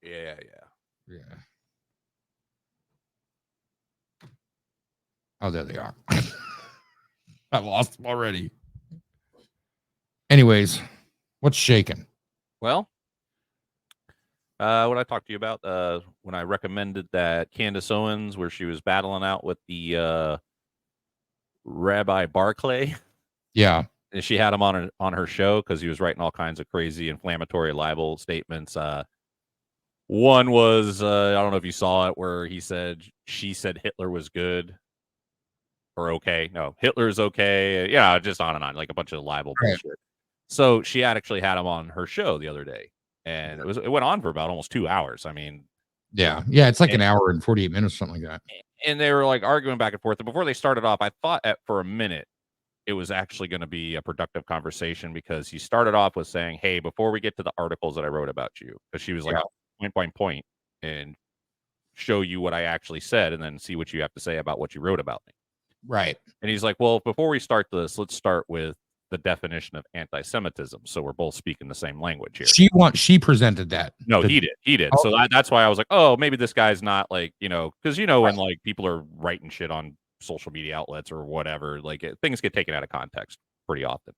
Yeah. Yeah. Oh, there they are. I lost them already. Anyways, what's shaking? Well, what I talked to you about when I recommended that Candace Owens, where she was battling out with the Rabbi Barclay. Yeah. And she had him on her show because he was writing all kinds of crazy inflammatory libel statements. One was I don't know if you saw it, where she said Hitler was good or okay. No, Hitler's okay. Yeah, just on and on, like a bunch of libel bullshit. So she actually had him on her show the other day, and it went on for about almost 2 hours. I mean, yeah, it's like an hour and 48 minutes, something like that. And they were like arguing back and forth. And before they started off, I thought for a minute it was actually going to be a productive conversation, because he started off with saying, "Hey, before we get to the articles that I wrote about you," because she was like, point, and show you what I actually said, and then see what you have to say about what you wrote about me. Right. And he's like, "Well, before we start this, let's start with the definition of anti-Semitism, so we're both speaking the same language here." She presented that. No, he did. Oh. So that's why I was like, "Oh, maybe this guy's not like, because when like people are writing shit on social media outlets or whatever, like things get taken out of context pretty often,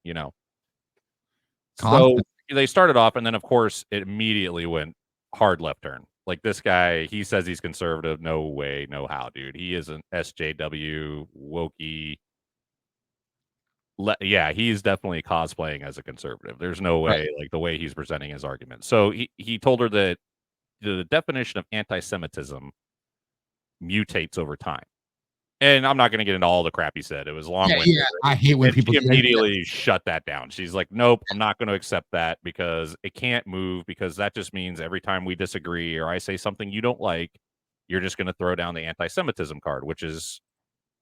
So they started off, and then of course it immediately went hard left turn. Like, this guy, he says he's conservative. No way, no how, dude. He is an SJW wokey. Yeah, he's definitely cosplaying as a conservative. There's no way, like the way he's presenting his argument. So he told her that the definition of anti-Semitism mutates over time. And I'm not going to get into all the crap he said. It was long-winded. Yeah, I hate when people immediately shut that down. She's like, "Nope, I'm not going to accept that, because it can't move, because that just means every time we disagree or I say something you don't like, you're just going to throw down the anti-Semitism card, which is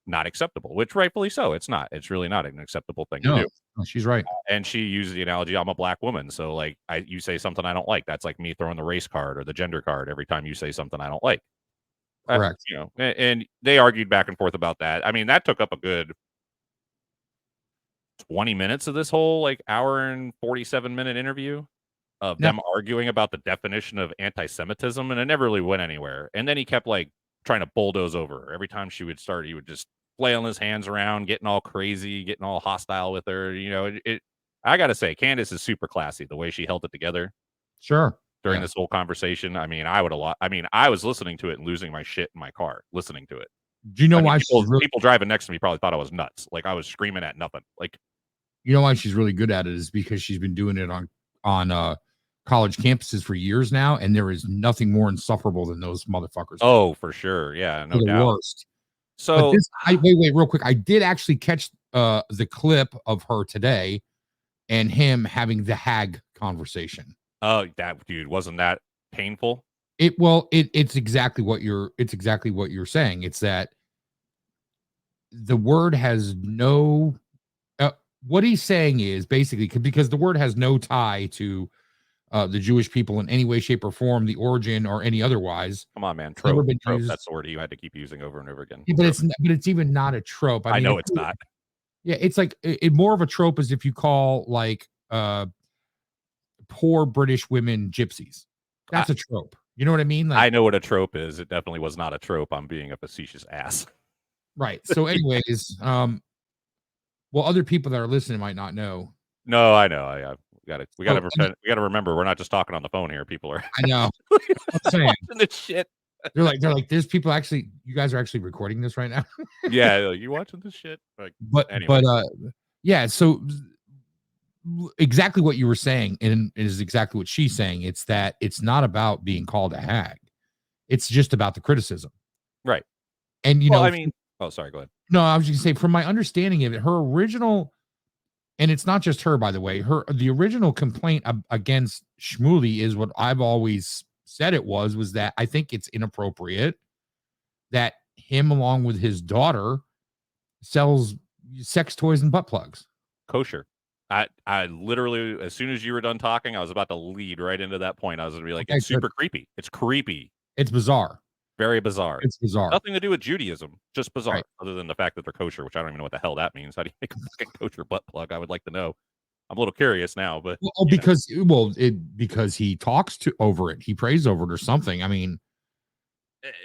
not acceptable," which rightfully so. It's not. It's really not an acceptable thing to do. No, she's right. And she used the analogy, I'm a black woman, so like you say something I don't like, that's like me throwing the race card or the gender card every time you say something I don't like. Correct. And they argued back and forth about that. I mean, that took up a good 20 minutes of this whole like hour and 47-minute interview of them arguing about the definition of anti-Semitism, and it never really went anywhere. And then he kept like trying to bulldoze over her. Every time she would start, he would just flailing his hands around, getting all crazy, getting all hostile with her. I gotta say, Candace is super classy, the way she held it together. Sure. During this whole conversation. I mean, I was listening to it and losing my shit in my car, listening to it. Do you know why people driving next to me probably thought I was nuts. Like, I was screaming at nothing. Like, you know why she's really good at it is because she's been doing it on college campuses for years now, and there is nothing more insufferable than those motherfuckers. Oh, for sure. Yeah, no doubt. Worst. So wait, real quick. I did actually catch the clip of her today and him having the hag conversation. Oh, that dude, wasn't that painful? It's exactly what you're saying. It's that the word has no what he's saying is basically because the word has no tie to the Jewish people in any way, shape, or form, the origin or any otherwise. Come on, man. Trope. That's the word you had to keep using over and over again. Yeah, but it's even not a trope. I mean, know it's not. Yeah, it's like more of a trope is if you call like poor British women gypsies. That's a trope. You know what I mean? Like, I know what a trope is. It definitely was not a trope. I'm being a facetious ass. Right. So anyways, well, other people that are listening might not know. No, I know. We gotta remember we're not just talking on the phone here. People are I know. I'm saying this shit. They're like, there's people actually, you guys are actually recording this right now. Yeah, you watching this shit? Like, yeah, so exactly what you were saying, and it is exactly what she's saying. It's that it's not about being called a hag. It's just about the criticism. Right. And I mean, oh, sorry, go ahead. No, I was just gonna say, from my understanding of it, her original, and it's not just her, by the way, the original complaint against Shmuley is what I've always said it was that I think it's inappropriate that him, along with his daughter, sells sex toys and butt plugs. Kosher. I literally, as soon as you were done talking, I was about to lead right into that point. I was going to be like, it's super creepy. It's creepy. It's bizarre. Very bizarre. It's bizarre. Nothing to do with Judaism. Just bizarre. Right. Other than the fact that they're kosher, which I don't even know what the hell that means. How do you make a fucking kosher butt plug? I would like to know. I'm a little curious now, but Well, because he talks to over it, he prays over it or something. I mean,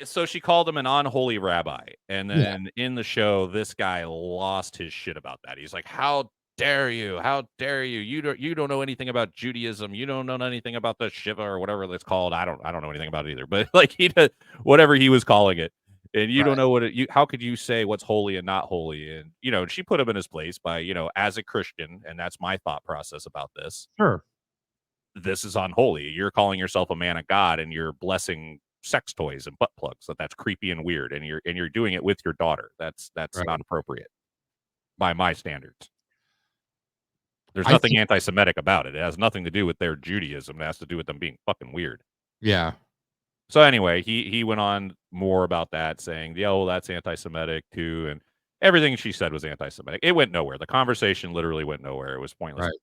so she called him an unholy rabbi, and yeah, then in the show, this guy lost his shit about that. He's like, "How dare you? How dare you? You don't know anything about Judaism. You don't know anything about the Shiva or whatever it's called. I don't know anything about it either. But like whatever he was calling it, and you don't right, know what it. How could you say what's holy and not holy? And she put him in his place by as a Christian, and that's my thought process about this. sure, This is unholy. You're calling yourself a man of God, and you're blessing sex toys and butt plugs. That's creepy and weird, and you're doing it with your daughter. That's right. not appropriate by my standards. There's I nothing think, anti-Semitic about it. It has nothing to do with their Judaism. It has to do with them being fucking weird. yeah, So anyway, he went on more about that, saying, "Yeah, well, that's anti-Semitic too," and everything she said was anti-Semitic. It went nowhere. The conversation literally went nowhere. It was pointless. right.